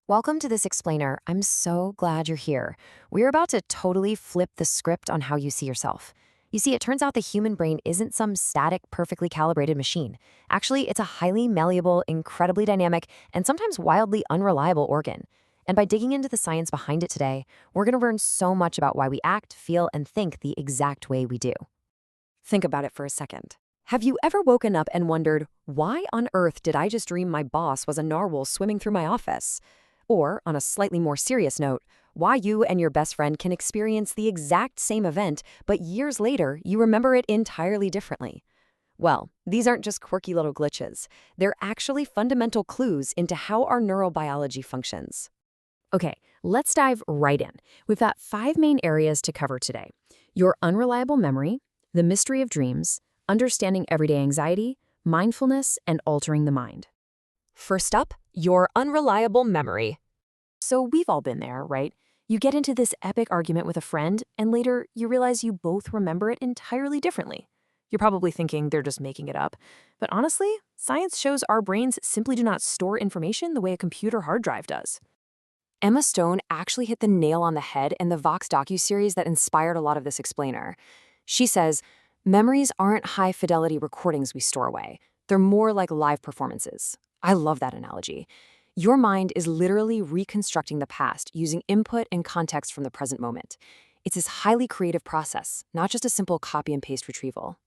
Welcome to this explainer. I'm so glad you're here. We're about to totally flip the script on how you see yourself. You see, it turns out the human brain isn't some static, perfectly calibrated machine. Actually, it's a highly malleable, incredibly dynamic, and sometimes wildly unreliable organ. And by digging into the science behind it today, we're going to learn so much about why we act, feel, and think the exact way we do. Think about it for a second. Have you ever woken up and wondered, why on earth did I just dream my boss was a narwhal swimming through my office? Or, on a slightly more serious note, why you and your best friend can experience the exact same event, but years later, you remember it entirely differently. Well, these aren't just quirky little glitches. They're actually fundamental clues into how our neurobiology functions. Okay, let's dive right in. We've got 5 main areas to cover today: your unreliable memory, the mystery of dreams, understanding everyday anxiety, mindfulness, and altering the mind. First up, your unreliable memory. So we've all been there, right? You get into this epic argument with a friend, and later you realize you both remember it entirely differently. You're probably thinking they're just making it up. But honestly, science shows our brains simply do not store information the way a computer hard drive does. Emma Stone actually hit the nail on the head in the Vox docuseries that inspired a lot of this explainer. She says, memories aren't high-fidelity recordings we store away. They're more like live performances. I love that analogy. Your mind is literally reconstructing the past using input and context from the present moment. It's this highly creative process, not just a simple copy and paste retrieval.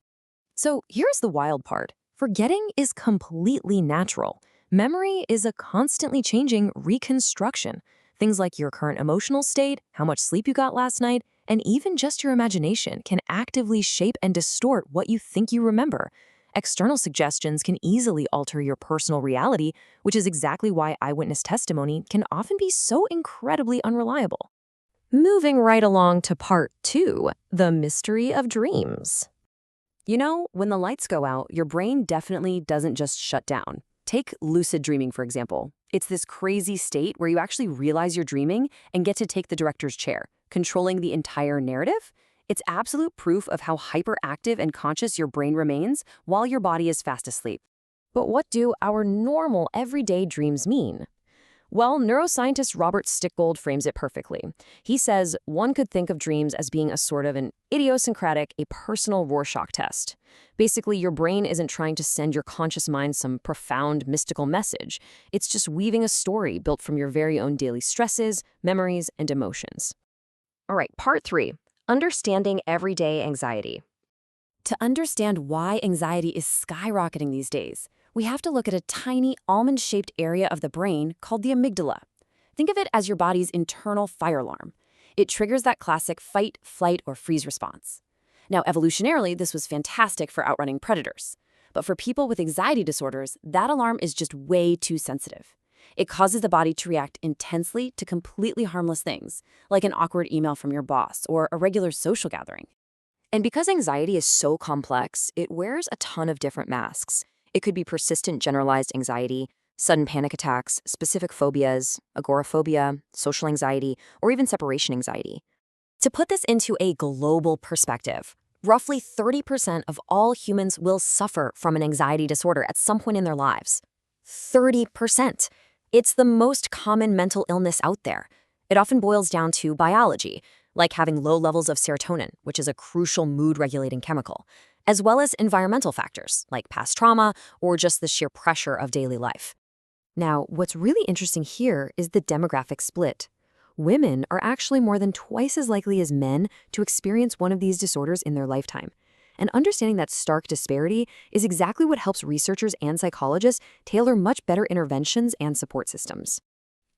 So here's the wild part. Forgetting is completely natural. Memory is a constantly changing reconstruction. Things like your current emotional state, how much sleep you got last night, and even just your imagination can actively shape and distort what you think you remember. External suggestions can easily alter your personal reality, which is exactly why eyewitness testimony can often be so incredibly unreliable. Moving right along to part 2, the mystery of dreams. You know, when the lights go out, your brain definitely doesn't just shut down. Take lucid dreaming, for example. It's this crazy state where you actually realize you're dreaming and get to take the director's chair, controlling the entire narrative. It's absolute proof of how hyperactive and conscious your brain remains while your body is fast asleep. But what do our normal, everyday dreams mean? Well, neuroscientist Robert Stickgold frames it perfectly. He says one could think of dreams as being a sort of an idiosyncratic, a personal Rorschach test. Basically, your brain isn't trying to send your conscious mind some profound, mystical message. It's just weaving a story built from your very own daily stresses, memories, and emotions. All right, part 3. Understanding everyday anxiety. To understand why anxiety is skyrocketing these days, we have to look at a tiny almond-shaped area of the brain called the amygdala. Think of it as your body's internal fire alarm. It triggers that classic fight, flight, or freeze response. Now, evolutionarily, this was fantastic for outrunning predators. But for people with anxiety disorders, that alarm is just way too sensitive. It causes the body to react intensely to completely harmless things, like an awkward email from your boss or a regular social gathering. And because anxiety is so complex, it wears a ton of different masks. It could be persistent generalized anxiety, sudden panic attacks, specific phobias, agoraphobia, social anxiety, or even separation anxiety. To put this into a global perspective, roughly 30% of all humans will suffer from an anxiety disorder at some point in their lives. 30%. It's the most common mental illness out there. It often boils down to biology, like having low levels of serotonin, which is a crucial mood-regulating chemical, as well as environmental factors, like past trauma or just the sheer pressure of daily life. Now, what's really interesting here is the demographic split. Women are actually more than twice as likely as men to experience one of these disorders in their lifetime. And understanding that stark disparity is exactly what helps researchers and psychologists tailor much better interventions and support systems.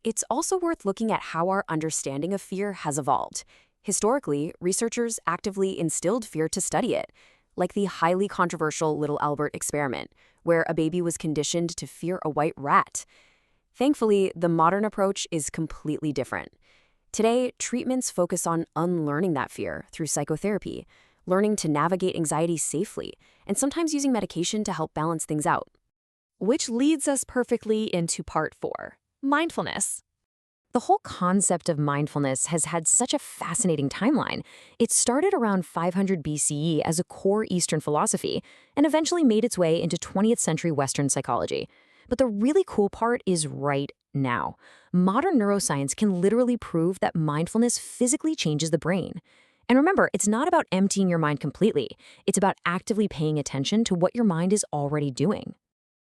It's also worth looking at how our understanding of fear has evolved. Historically, researchers actively instilled fear to study it, like the highly controversial Little Albert experiment, where a baby was conditioned to fear a white rat. Thankfully, the modern approach is completely different. Today, treatments focus on unlearning that fear through psychotherapy, learning to navigate anxiety safely, and sometimes using medication to help balance things out. Which leads us perfectly into part 4, mindfulness. The whole concept of mindfulness has had such a fascinating timeline. It started around 500 BCE as a core Eastern philosophy and eventually made its way into 20th century Western psychology. But the really cool part is right now. Modern neuroscience can literally prove that mindfulness physically changes the brain. And remember, it's not about emptying your mind completely. It's about actively paying attention to what your mind is already doing.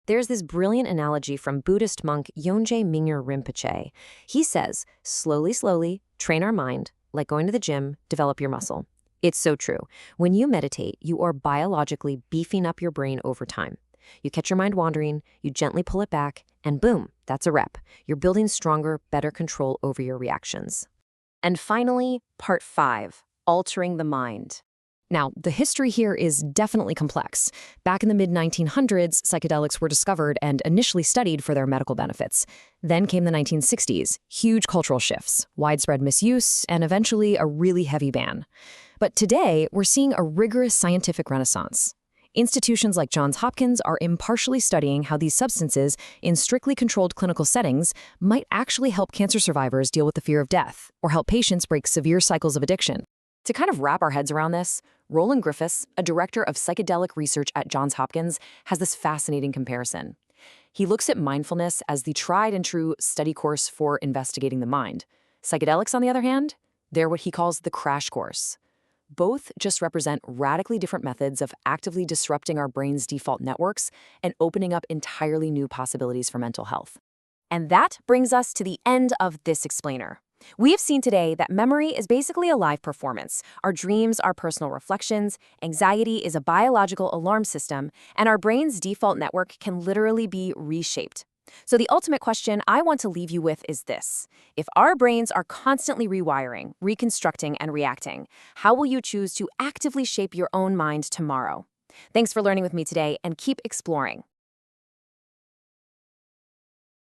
There's this brilliant analogy from Buddhist monk Yonje Mingyur Rinpoche. He says, slowly, slowly, train our mind, like going to the gym, develop your muscle. It's so true. When you meditate, you are biologically beefing up your brain over time. You catch your mind wandering, you gently pull it back, and boom, that's a rep. You're building stronger, better control over your reactions. And finally, part 5, altering the mind. Now, the history here is definitely complex. Back in the mid-1900s, psychedelics were discovered and initially studied for their medical benefits. Then came the 1960s, huge cultural shifts, widespread misuse, and eventually a really heavy ban. But today, we're seeing a rigorous scientific renaissance. Institutions like Johns Hopkins are impartially studying how these substances, in strictly controlled clinical settings, might actually help cancer survivors deal with the fear of death or help patients break severe cycles of addiction. To kind of wrap our heads around this, Roland Griffiths, a director of psychedelic research at Johns Hopkins, has this fascinating comparison. He looks at mindfulness as the tried and true study course for investigating the mind. Psychedelics, on the other hand, they're what he calls the crash course. Both just represent radically different methods of actively disrupting our brain's default networks and opening up entirely new possibilities for mental health. And that brings us to the end of this explainer. We have seen today that memory is basically a live performance. Our dreams are personal reflections, anxiety is a biological alarm system, and our brain's default network can literally be reshaped. So the ultimate question I want to leave you with is this. If our brains are constantly rewiring, reconstructing, and reacting, how will you choose to actively shape your own mind tomorrow? Thanks for learning with me today, and keep exploring.